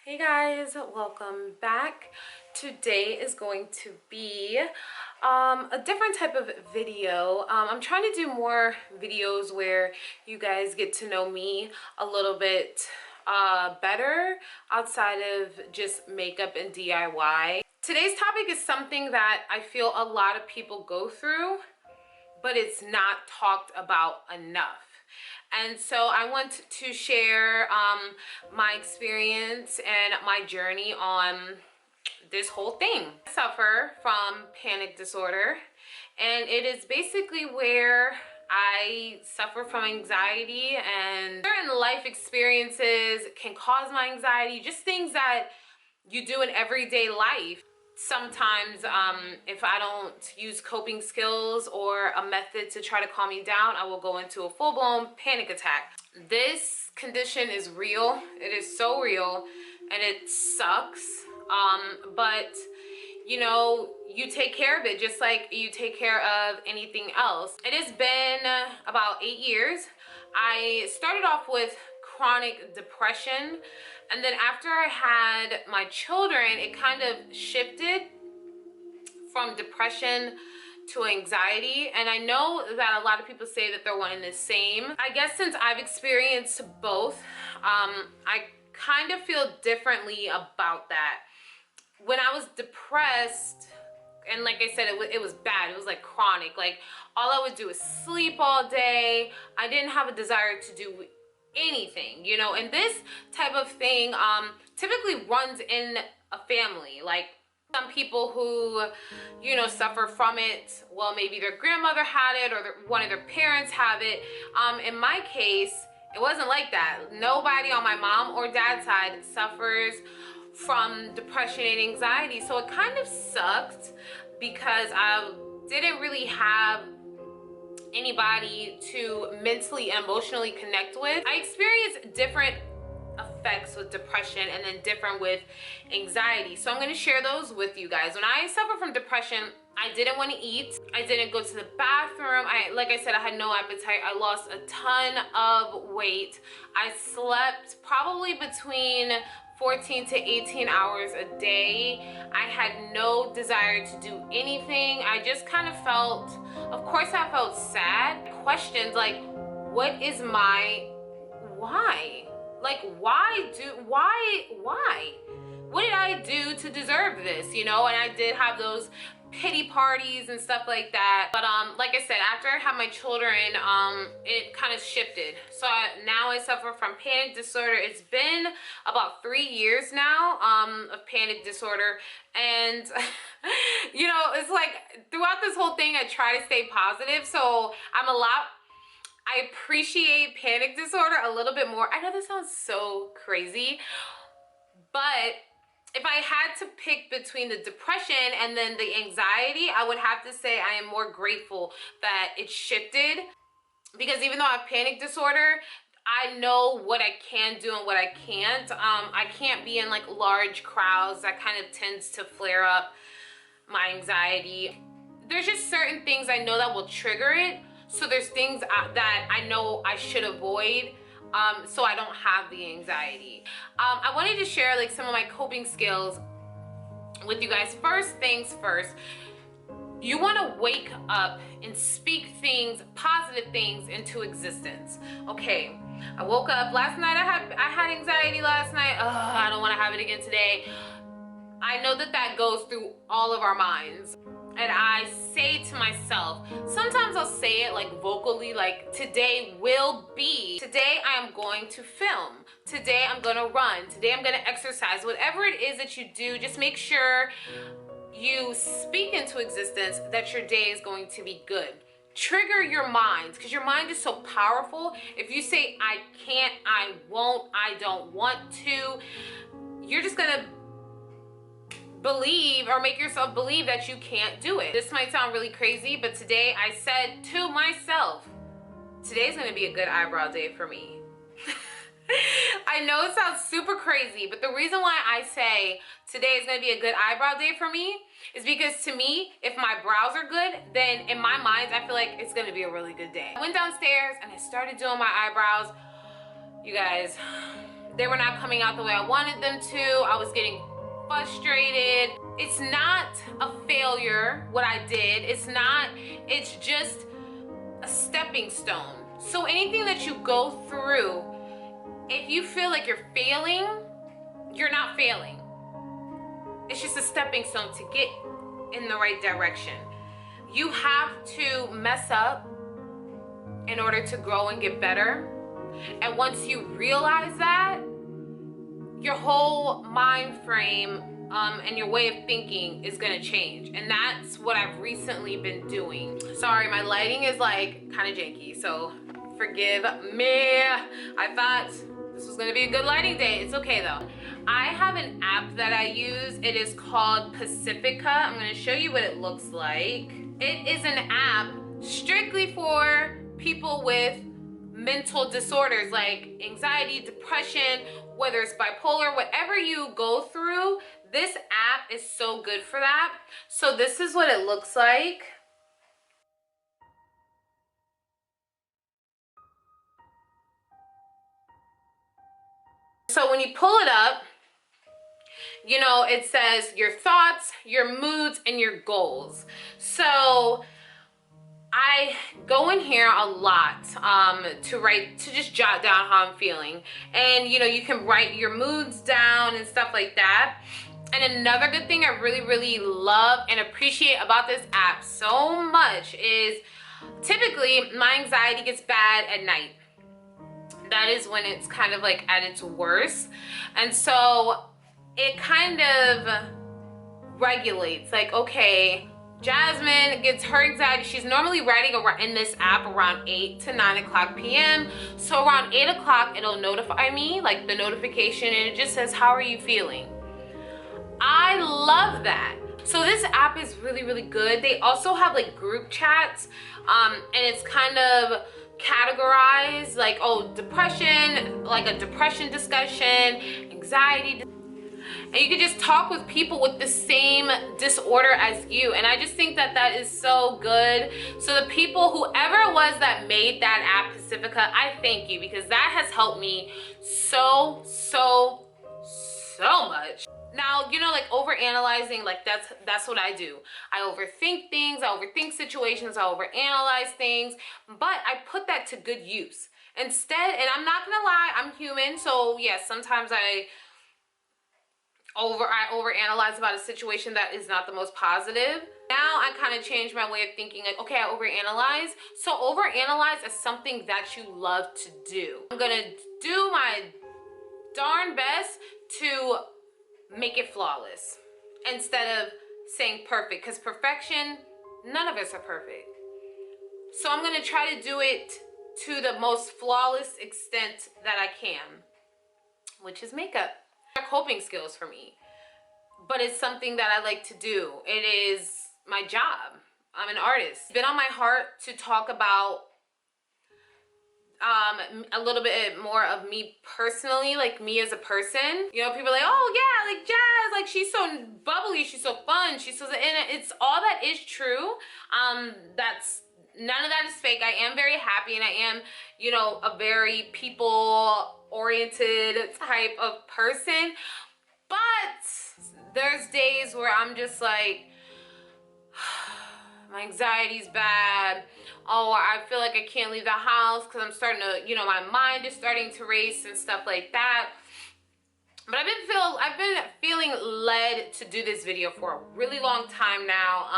Hey guys, welcome back. Today is going to be a different type of video. I'm trying to do more videos where you guys get to know me a little bit better outside of just makeup and DIY. Today's topic is something that I feel a lot of people go through, but it's not talked about enough. And so I want to share my experience and my journey on this whole thing. I suffer from panic disorder, and it is basically where I suffer from anxiety, and certain life experiences can cause my anxiety, just things that you do in everyday life. Sometimes if I don't use coping skills or a method to try to calm me down, I will go into a full-blown panic attack. This condition is real. It is so real, and it sucks. But you know, you take care of it just like you take care of anything else. It has been about 8 years. I started off with chronic depression, and then after I had my children, it kind of shifted from depression to anxiety. And I know that a lot of people say that they're one and the same. I guess since I've experienced both, I kind of feel differently about that. When I was depressed, and like I said, it was bad. It was like chronic. Like all I would do is sleep all day. I didn't have a desire to do anything, you know. And this type of thing typically runs in a family. Like some people who, you know, suffer from it, well, maybe their grandmother had it, or one of their parents have it. In my case, it wasn't like that. Nobody on my mom or dad's side suffers from depression and anxiety. So it kind of sucked because I didn't really have anybody to mentally and emotionally connect with. I experienced different effects with depression and then different with anxiety. So I'm going to share those with you guys. When I suffered from depression, I didn't want to eat. I didn't go to the bathroom. Like I said, I had no appetite. I lost a ton of weight. I slept probably between 14 to 18 hours a day. I had no desire to do anything. I just kind of felt, of course I felt sad. Questions like, what is my why? Like, why? What did I do to deserve this, you know? And I did have those pity parties and stuff like that. But like I said, after I had my children, it kind of shifted. So now I suffer from panic disorder. It's been about 3 years now of panic disorder. And you know, it's like throughout this whole thing, I try to stay positive. So I appreciate panic disorder a little bit more. I know this sounds so crazy, but if I had to pick between the depression and then the anxiety, I would have to say I am more grateful that it shifted, because even though I have panic disorder, I know what I can do and what I can't. I can't be in like large crowds. That kind of tends to flare up my anxiety. There's just certain things I know that will trigger it. So there's things that I know I should avoid, so I don't have the anxiety. I wanted to share like some of my coping skills with you guys. First things first, you want to wake up and speak things, positive things into existence. Okay, I woke up last night, I had anxiety last night. I don't want to have it again today. I know that goes through all of our minds. And I say to myself, sometimes I'll say it like vocally, like today will be. Today I am going to film. Today I'm gonna run. Today I'm gonna exercise. Whatever it is that you do, just make sure you speak into existence that your day is going to be good. Trigger your mind, because your mind is so powerful. If you say, I can't, I won't, I don't want to, you're just gonna believe or make yourself believe that you can't do it. This might sound really crazy, but today I said to myself, today's gonna be a good eyebrow day for me. I know it sounds super crazy, but the reason why I say today is gonna be a good eyebrow day for me is because to me, if my brows are good, then in my mind, I feel like it's gonna be a really good day. I went downstairs and I started doing my eyebrows. You guys, they were not coming out the way I wanted them to. I was getting frustrated. It's not a failure what I did. It's just a stepping stone. So anything that you go through, if you feel like you're failing, you're not failing. It's just a stepping stone to get in the right direction. You have to mess up in order to grow and get better. And once you realize that, your whole mind frame and your way of thinking is gonna change. And that's what I've recently been doing. Sorry, my lighting is like kind of janky, so forgive me. I thought this was gonna be a good lighting day. It's okay though. I have an app that I use. It is called Pacifica. I'm gonna show you what it looks like. It is an app strictly for people with mental disorders like anxiety, depression, whether it's bipolar, whatever you go through, this app is so good for that. So this is what it looks like. So when you pull it up, you know, it says your thoughts, your moods, and your goals. So I go in here a lot to just jot down how I'm feeling. And you know, you can write your moods down and stuff like that. And another good thing I really love and appreciate about this app so much is typically my anxiety gets bad at night. That is when it's kind of like at its worst. And so it kind of regulates, like, okay, Jasmine gets her anxiety. She's normally writing in this app around 8 to 9 o'clock p.m. So around 8 o'clock, it'll notify me, like the notification, and it just says, how are you feeling? I love that. So this app is really good. They also have like group chats, and it's kind of categorized like, oh, depression, like a depression discussion, anxiety, and you can just talk with people with the same disorder as you. And I just think that that is so good. So the people, whoever it was that made that app, Pacifica, I thank you, because that has helped me so much. Now, you know, like overanalyzing, like that's what I do. I overthink things, I overthink situations, I overanalyze things, but I put that to good use. Instead, and I'm not gonna lie, I'm human, so yes, sometimes I overanalyze about a situation that is not the most positive. Now I kind of change my way of thinking, like, okay, I overanalyze. So overanalyze is something that you love to do. I'm gonna do my darn best to make it flawless instead of saying perfect, because perfection, none of us are perfect. So I'm gonna try to do it to the most flawless extent that I can, which is makeup. Coping skills for me, but it's something that I like to do. It is my job. I'm an artist. It's been on my heart to talk about a little bit more of me personally, like me as a person. You know, people are like, oh yeah, like Jazz, like she's so bubbly, she's so fun, she's so, and it's all that is true. That's none of that is fake. I am very happy, and I am, you know, a very people-oriented type of person. But there's days where I'm just like, my anxiety's bad. Oh, I feel like I can't leave the house because I'm starting to, you know, my mind is starting to race and stuff like that. But I've been feeling led to do this video for a really long time now.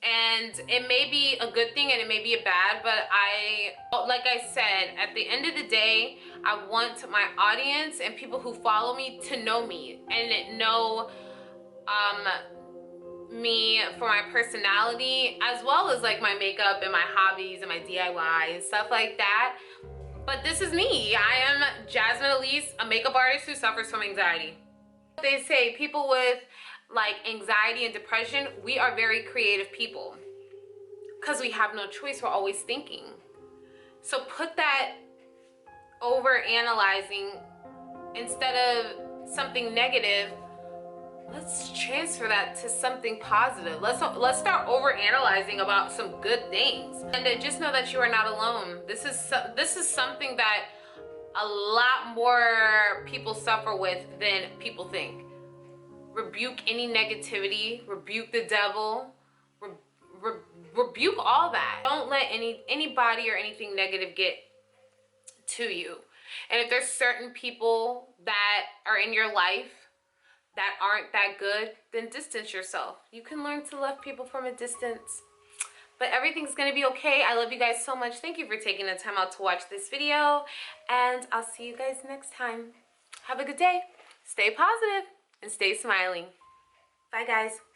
And it may be a good thing and it may be a bad, but like I said, at the end of the day, I want my audience and people who follow me to know me and know me for my personality, as well as like my makeup and my hobbies and my DIY and stuff like that. But this is me. I am Jasmine Elise, a makeup artist who suffers from anxiety. They say people with like anxiety and depression, we are very creative people because we have no choice. We're always thinking. So put that over analyzing instead of something negative. Let's transfer that to something positive. Let's start over analyzing about some good things, and just know that you are not alone. This is something that a lot more people suffer with than people think. Rebuke any negativity, rebuke the devil, re re rebuke all that. Don't let anybody or anything negative get to you. And if there's certain people that are in your life that aren't that good, then distance yourself. You can learn to love people from a distance. But everything's gonna be okay. I love you guys so much. Thank you for taking the time out to watch this video. And I'll see you guys next time. Have a good day. Stay positive and stay smiling. Bye, guys.